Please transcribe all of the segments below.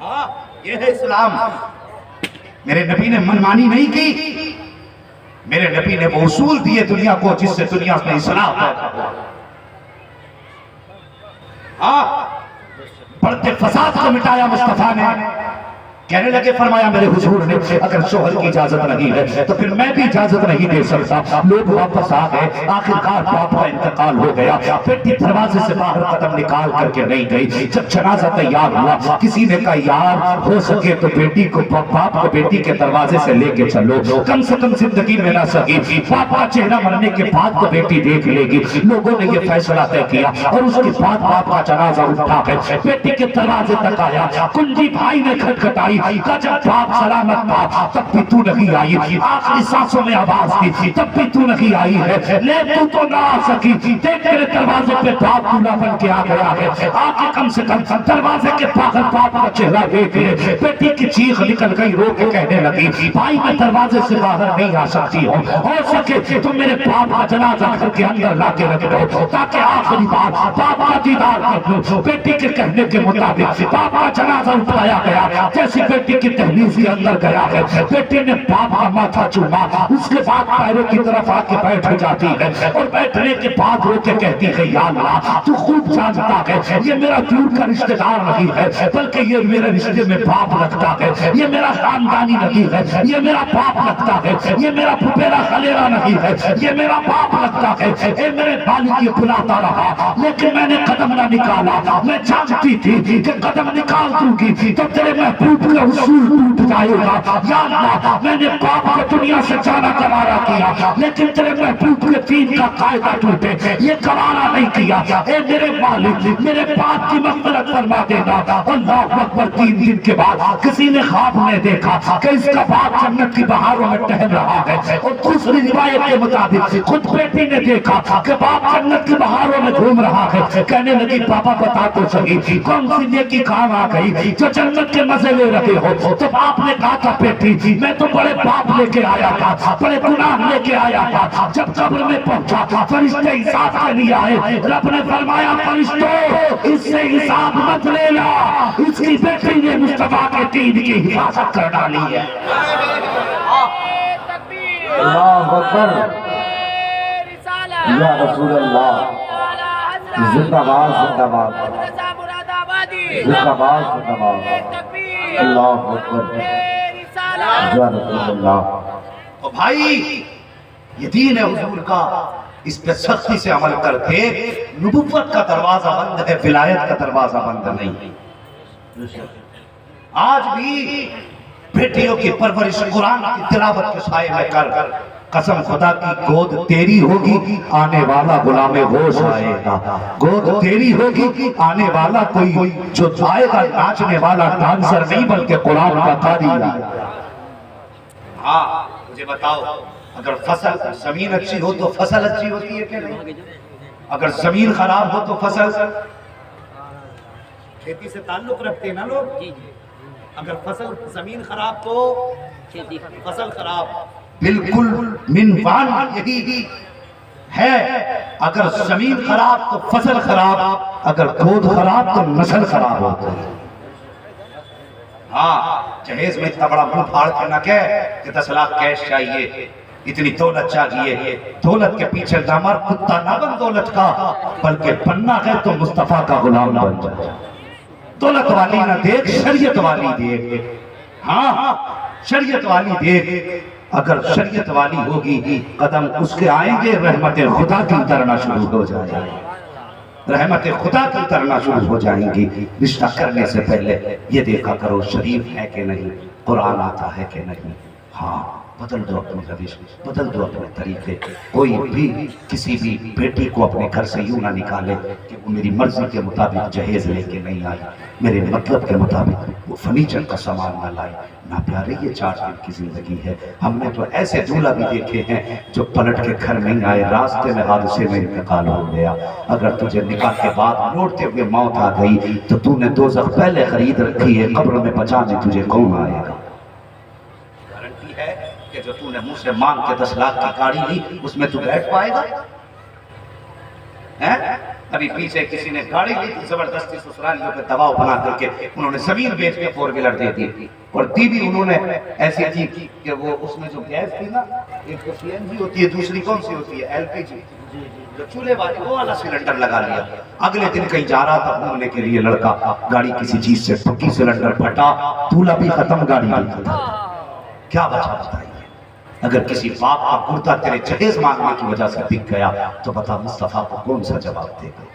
یہ ہے اسلام. میرے نبی نے منمانی نہیں کی. میرے نبی نے وہ اصول دیے دنیا کو جس سے دنیا میں اصلاح پیدا ہو. بڑھتے فساد کو مٹایا مصطفیٰ نے. کہنے لگے فرمایا میرے حضور نے اگر شوہر کی اجازت نہیں ہے تو پھر میں بھی اجازت نہیں دے سکتا. لوگ واپس آ گئے. آخرکار باپ کا انتقال ہو گیا. بیٹی دروازے سے باہر قدم نکال کر کے نہیں گئی. جب جنازہ تیار ہوا کسی نے کہا یار ہو سکے تو بیٹی کو باپ کو بیٹی کے دروازے سے لے کے چلو, کم سے کم زندگی میں نہ سکی. باپ کا چہرہ مرنے کے بعد تو بیٹی دیکھ لے گی. لوگوں نے یہ فیصلہ طے کیا اور اس کے بعد باپ کا جنازہ اٹھا کر بیٹی کے دروازے تک آیا. کنجی بھائی نے کھٹکھٹائی. جب باپ سلامت تھا تب بھی تو نہیں آئی. آخری سانسوں میں آواز تھی تب بھی تو نہیں آئی ہے. لے تو نہ آ سکی. دیکھ میرے دروازے پہ باپ دولہا بن کے آ گیا ہے. آگے کم سے کم دروازے کے باہر باپ کا چہرہ دیکھ لے. بیٹی کی چیخ نکل گئی. رو کے کہنے لگی بھائی میں دروازے سے باہر نہیں آ سکتی ہوں. ہو سکے تو میرے باپ کا جنازہ گھر کے اندر لا کے رکھ دو تاکہ آخری بار باپ کا دیدار کر لوں. بیٹی کے کہنے کے مطابق باپ کا جنازہ اٹھایا گیا. جیسے بیٹی کی تحلیل کے اندر گیا ہے بیٹی نے باپ کا ماتھا چوما. اس کے بعد پیروں کی طرف آ کے بیٹھ جاتی ہے اور بیٹھنے کے بعد رو کے کہتی ہے یا اللہ تو خوب جانتا ہے یہ میرا دور کا رشتہ دار نہیں ہے بلکہ یہ میرے رشتے میں باپ لگتا ہے. یہ میرا خاندانی نہیں ہے. یہ میرا باپ لگتا ہے. یہ میرا پھپھیرا خلیرا نہیں ہے. یہ میرا باپ لگتا ہے. اے میرے والد یہ بلاتا رہا لیکن میں نے قدم نہ نکالا. میں جانتی تھی کہ قدم نکال دوں گی تو تیرے محبوب کا حصول ٹوٹ جائے گا. یا اللہ میں نے باپ کو دنیا سے جانا گوارا کیا لیکن تیرے محبوب کے دین کا قاعدہ ٹوٹے یہ گوارا نہیں کیا. اے میرے مالک میرے باپ کی مغفرت فرما دینا. اللہ اکبر. 3 دن کے بعد کسی نے خواب میں دیکھا کہ اس کا باپ جنت کی بہاروں میں ٹہل رہا ہے اور دوسری روایت کے مطابق خود بیٹی نے دیکھا کہ باپ جنت کی بہاروں میں گھوم رہا ہے. کہنے لگی پاپا بتا تو صحیح کون سی نیکی کام آ گئی جو جنت کے مزے لے رہے ہو. تو باپ نے کہا تھا بیٹی میں تو بڑے باپ لے کے آیا تھا بڑے گناہ لے کے آیا تھا. جب قبر میں پہنچا فرشتے حساب کے لیے آئے. رب نے فرمایا فرشتوں اس سے حساب مت لینا. اس کی بیٹی نے مصطفیٰ کے دین کی حفاظت کر ڈالی ہے. اللہ اکبر. یا رسول اللہ زندہ باد زندہ باد زندہ باد زندہ باد. اللہ اکبر. یا رسول اللہ. تو بھائی یہ دین ہے حضور کا. اس پہ سختی سے عمل کرتے. نبوت کا دروازہ بند ہے ولایت کا دروازہ بند نہیں. آج بھی بیٹیوں کی پرورش قرآن کی تلاوت کے سائے میں کر. قسم خدا کی گود تیری ہوگی آنے والا غلام ہوش آئے گا. گود تیری ہوگی آنے والا کوئی جو آئے گا ناچنے والا ڈانسر نہیں بلکہ قرآن کا قاری. ہاں مجھے بتاؤ اگر فصل زمین اچھی ہو تو فصل اچھی ہوتی ہے کہ نہیں؟ اگر زمین خراب ہو تو فصل. کھیتی سے تعلق رکھتے ہیں نا لوگ. اگر فصل زمین خراب تو فصل خراب. بالکل منوان یہی ہے. اگر زمین خراب تو فصل خراب. اگر گود خراب تو نسل خراب ہوتا ہے. ہاں جہیز میں اتنا بڑا منہ پھاڑ کے نہ کہے کہ 10 لاکھ کیش چاہیے اتنی دولت چاہیے. دولت کے پیچھے نہ مر کتا نہ بن دولت کا بلکہ بننا ہے تو مصطفیٰ کا غلام بن جائے. دولت والی نہ دیکھ شریعت والی دیکھ. ہاں شریعت والی دیکھ. اگر شریعت والی ہوگی قدم اس کے آئیں گے رحمت خدا کی اترنا شروع ہو جائے گا. رحمت خدا کی اترنا شروع ہو جائیں گی. رشتہ کرنے سے پہلے یہ دیکھا کرو شریف ہے کہ نہیں, قرآن آتا ہے کہ نہیں. ہاں بدل دو اپنے روش, بدل دو اپنے طریقے. کوئی بھی کسی بھی بیٹی کو اپنے گھر سے یوں نہ نکالے کہ وہ میری مرضی کے مطابق جہیز لے کے نہیں آئی, میرے مطلب کے مطابق وہ فرنیچر کا سامان نہ لائی. نہ پیارے یہ 4 دن کی زندگی ہے. ہم نے تو ایسے دولہا بھی دیکھے ہیں جو پلٹ کے گھر نہیں آئے, راستے میں حادثے میں انتقال ہو گیا. اگر تجھے نکاح کے بعد لوٹتے ہوئے موت آ گئی تو تو نے دوزخ پہلے خرید رکھی ہے, قبر میں بچانے تجھے کون آئے گا؟ گارنٹی ہے کہ جو تو نے مجھ سے مانگ کے 10 لاکھ کی گاڑی لی اس میں تو بیٹھ پائے گا؟ ابھی پیچھے کسی نے گاڑی لی تھی زبردستی سسرالیوں پہ دباؤ بنا کر کے انہوں نے زمین بیچ کے 4 ویلر دے دی اور دی بھی انہوں نے ایسی تھی کہ وہ اس میں جو گیس تھی نا ایک تو سی این جی ہوتی ہے دوسری کون سی ہوتی ہے ایل پی جی جو چولہے والی وہ والا سلنڈر لگا لیا اگلے دن کہیں جا رہا تھا گھومنے کے لیے لڑکا گاڑی کسی چیز سے ٹھکی سلنڈر پھٹا دولہا بھی ختم گاڑی بھی ختم کیا بچا بتائیے اگر کسی باپ کا کرتا تیرے جہیز مانگنے کی وجہ سے بک گیا تو بتا مصطفیٰ کو کون سا جواب دے گا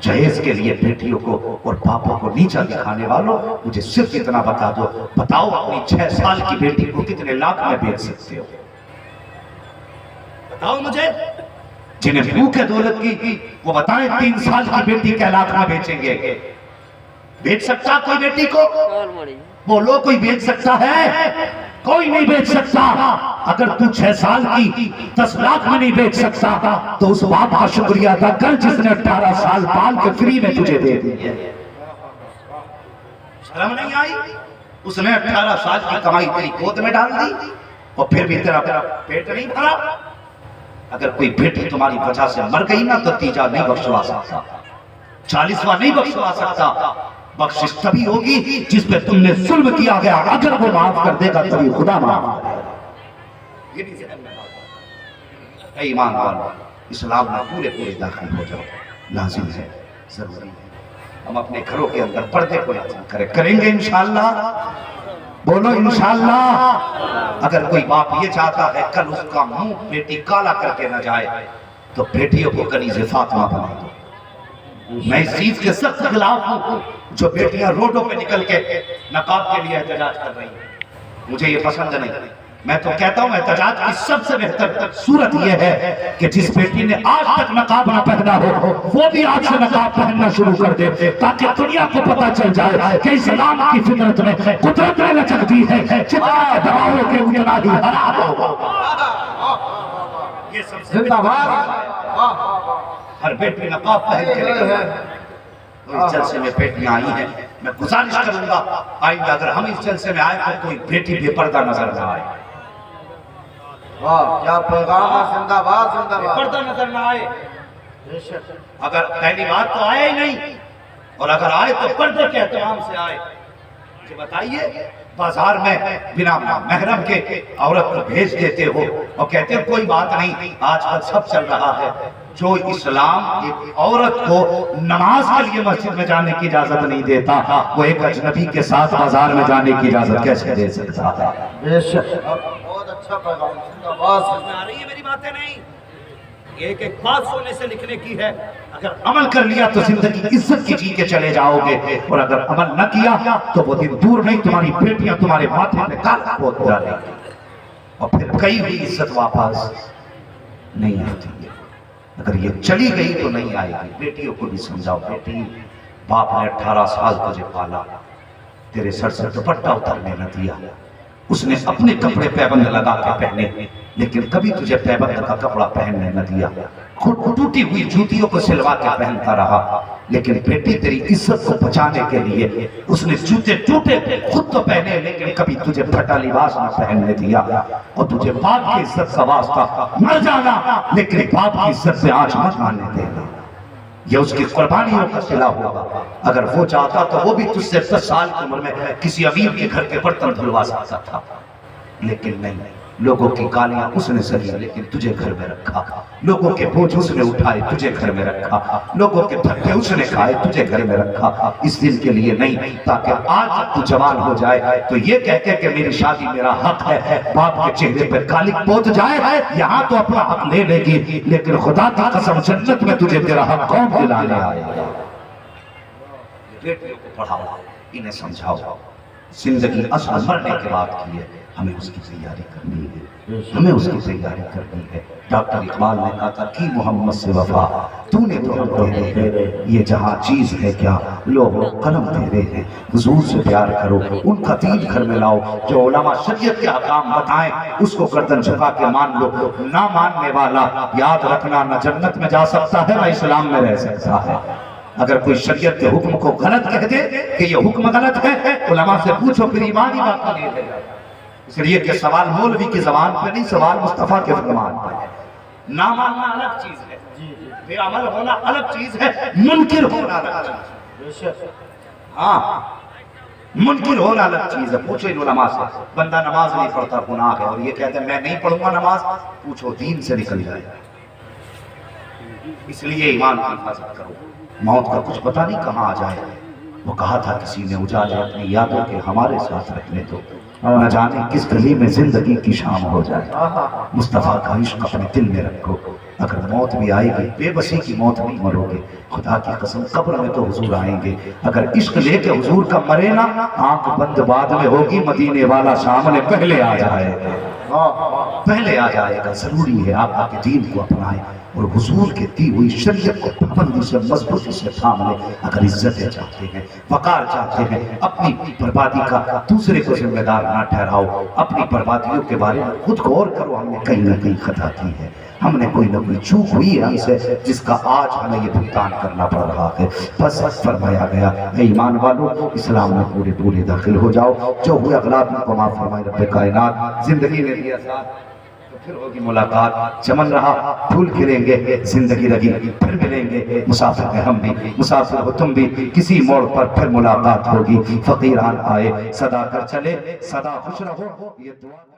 جہیز کے لیے بیٹیوں کو اور باپوں کو نیچا دکھانے والوں مجھے صرف اتنا بتا دو بتاؤ اپنی 6 سال کی بیٹی کو کتنے لاکھ میں بیچ سکتے ہو بتاؤ مجھے جنہیں بھوک ہے دولت کی وہ بتائیں 3 سال کی بیٹی کے لاکھ میں بیچیں گے بیچ سکتا کوئی بیٹی کو بولو کوئی بیچ سکتا ہے کوئی نہیں بیچ سکتا اگر تو 6 سال کی 10 لاکھ میں نہیں بیچ سکتا تو اس باپ کا شکریہ ادا کر جس نے 18 سال پال کے فری میں تجھے دے دی شرم نہیں آئی اس نے 18 سال کی کمائی تیری گود میں ڈال دی اور پھر بھی تیرا پیٹ نہیں بھرا اگر کوئی بیٹی تمہاری وجہ سے مر گئی نا تو تیجا نہیں بخشوا سکتا 40واں نہیں بخشوا سکتا بخشش تبھی ہوگی جس پہ تم نے ظلم کیا گیا اگر وہ معاف کر دے گا تبھی خدا معاف کرے گا یہ بھی ذہن میں بات ہے اے ایمان والو اسلام میں پورے داخل ہو جاؤ لازم ہے ضروری ہے ہم اپنے گھروں کے اندر پردے کو لازم کریں گے انشاءاللہ بولو انشاءاللہ اگر کوئی باپ یہ چاہتا ہے کل اس کا منہ بیٹی کالا کر کے نہ جائے تو بیٹیوں کو کنیز فاطمہ بنا دو میں اس چیز کے سخت خلاف ہوں جو بیٹیاں روڈوں پہ نکل کے نقاب کے لیے احتجاج کر رہی ہیں مجھے یہ پسند نہیں میں تو کہتا ہوں احتجاج کی سب سے بہتر صورت یہ ہے کہ جس بیٹی نے آج تک نقاب نہ پہنا ہو وہ بھی آج سے نقاب پہننا شروع کر دے تاکہ دنیا کو پتہ چل جائے کہ اسلام کی فطرت میں قدرت میں لچکتی ہے جتنا دباؤ کے اتنا ہی حرام ہوگا یہ سب سے زندہ باد ہر بیٹی نقاب پہن کے نکل اس جلسے میں بیٹیاں آئی ہیں میں گزارش کروں گا آئندہ اگر ہم اس جلسے میں آئے تو کوئی بیٹی بے پردہ نظر نہ آئے واہ کیا پیغام ہے زندہ باد زندہ باد پردہ نظر نہ آئے اگر پہلی بات تو آئے ہی نہیں اور اگر آئے تو پردے کے احترام سے آئے مجھے بتائیے بازار میں بنا محرم کے عورت کو بھیج دیتے ہو اور کہتے ہیں کوئی بات نہیں آج کل سب چل رہا ہے جو اسلام ایک عورت کو نماز کے لیے مسجد میں جانے کی اجازت نہیں دیتا وہ ایک اجنبی کے ساتھ بازار میں جانے کی اجازت کیسے دے سکتا ہے بے شک بہت اچھا پیغام زندہ باد آ رہی ہے میری باتیں نہیں ایک ایک بات سونے سے لکھنے کی ہے اگر عمل کر لیا تو زندگی عزت کی جی کے چلے جاؤ گے اور اگر عمل نہ کیا تو وہ دن دور نہیں تمہاری بیٹیاں تمہارے ماتھے پہ کالا پوت ڈالیں گی اور پھر کئی بھی عزت واپس نہیں آتی ہے اگر یہ چلی گئی تو نہیں آئے گی بیٹیوں کو بھی سمجھاؤ بیٹی باپ نے 18 سال تجھے پالا تیرے سر سے دوپٹہ اترنے نہ دیا اس نے اپنے کپڑے پیبند لگا کے پہنے لیکن کبھی تجھے پیبند کا کپڑا پہننے نہ دیا خود ٹوٹی ہوئی جوتیوں کو سلوا کے پہنتا رہا لیکن بیٹی تیری عزت کو بچانے کے لیے اس نے جوتے ٹوٹے خود تو پہنے لیکن کبھی تجھے پھٹا لباس نہ پہننے دیا اور تجھے باپ کی عزت کا واسطہ مر جانا لیکن باپ کی عزت سے آنچ مت آنے دینا یہ اس کی قربانیوں کا صلہ ہوگا اگر وہ چاہتا تو وہ بھی تجھ سے 10 سال کی عمر میں کسی امیر کے گھر کے برتن دھلوا سکتا تھا لیکن نہیں لوگوں کی گالیاں اس نے سہی لیکن تجھے گھر میں رکھا لوگوں کے بوجھ اس نے اٹھائے تجھے گھر میں رکھا لوگوں کے دھکے اس نے کھائے تجھے گھر میں رکھا اس دن کے لیے نہیں تاکہ آج تو جوان ہو جائے تو یہ کہہ کہ میری شادی میرا حق ہے باپ کے چہرے پر کالک پوت جائے یہاں تو اپنا حق لے لے گی لیکن خدا کی قسم جنت میں تجھے تیرا حق کون دلانے آئے گا بیٹیوں کو پڑھاؤ انہیں سمجھاؤ زندگی اصل مرنے کے بعد کی ہے ہمیں اس کی تیاری کرنی ہے ہمیں اس کی تیاری کرنی ہے ڈاکٹر اقبال نے کہا تھا کی محمد سے وفا تو نے تو ہم تیرے یہ جہاں چیز ہے کیا لوگ قلم تیرے ہیں حضور سے پیار کرو ان کا دین گھر میں لاؤ جو علماء شریعت کے حکام بتائیں اس کو گردن جھکا کے مان لو نہ ماننے والا یاد رکھنا نہ جنت میں جا سکتا ہے نہ اسلام میں رہ سکتا ہے اگر کوئی شریعت کے حکم کو غلط کہہ دے کہ یہ حکم غلط ہے علماء سے پوچھو پھر ایمان ہی باقی نہیں ہے اس لیے کہ سوال مولوی کی زبان پہ نہیں سوال مصطفیٰ کے فرمان پہ ہے نہ ماننا الگ چیز ہے بے عمل ہونا الگ چیز ہے، منکر ہونا الگ چیز ہے۔ ہاں منکر ہونا الگ چیز ہے۔ پوچھو ان علماء سے، بندہ نماز نہیں پڑھتا گناہ ہے، اور یہ کہتے ہیں میں نہیں پڑھوں گا نماز، پوچھو دین سے نکل جائے۔ اس لیے ایمان کی حفاظت کرو، موت کا کچھ پتہ نہیں کہاں آ جائے۔ وہ کہا تھا کسی نے اجالے اپنی یادوں کے ہمارے ساتھ رکھنے دو، نہ جانے کس گلی میں زندگی کی شام ہو جائے۔ مصطفیٰ کا عشق اپنے دل میں رکھو، اگر موت بھی آئے گی بے بسی کی موت نہیں مرو گے، خدا کی قسم قبر میں تو حضور آئیں گے۔ اگر عشق لے کے حضور کا مرے نا، آنکھ بند بعد میں ہوگی، مدینے والا سامنے پہلے آ جائے گا، پہلے آ جائے گا۔ ضروری ہے آپ کے دین کو اپنائیں اور حضور کے دی ہوئی شریعت کو پابندی سے مضبوطی سے تھام لیں۔ اگر عزتیں چاہتے ہیں، وقار چاہتے ہیں، اپنی بربادی کا دوسرے کو ذمہ دار نہ ٹھہراؤ، اپنی بربادیوں کے بارے میں خود غور کرو، ہم نے کہیں نہ کہیں خطا کی ہے، ہم نے کوئی نہ کوئی چوک ہوئی ہے ہم سے، جس کا آج ہمیں یہ بھگتان کرنا پڑ رہا ہے۔ بس فرمایا گیا اے ایمان والو، اسلام میں پورے پورے داخل ہو جاؤ، جو ہوئے اغلاط کو معاف فرمائے رب کائنات۔ زندگی میں دیا ساتھ تو پھر ہوگی ملاقات، چمن رہا پھول کھلیں گے، زندگی رہی پھر ملیں گے، مسافر ہیں ہم بھی، مسافر ہو تم بھی، کسی موڑ پر پھر ملاقات ہوگی۔ فقیران آئے صدا کر چلے، صدا خوش رہو، یہ دعا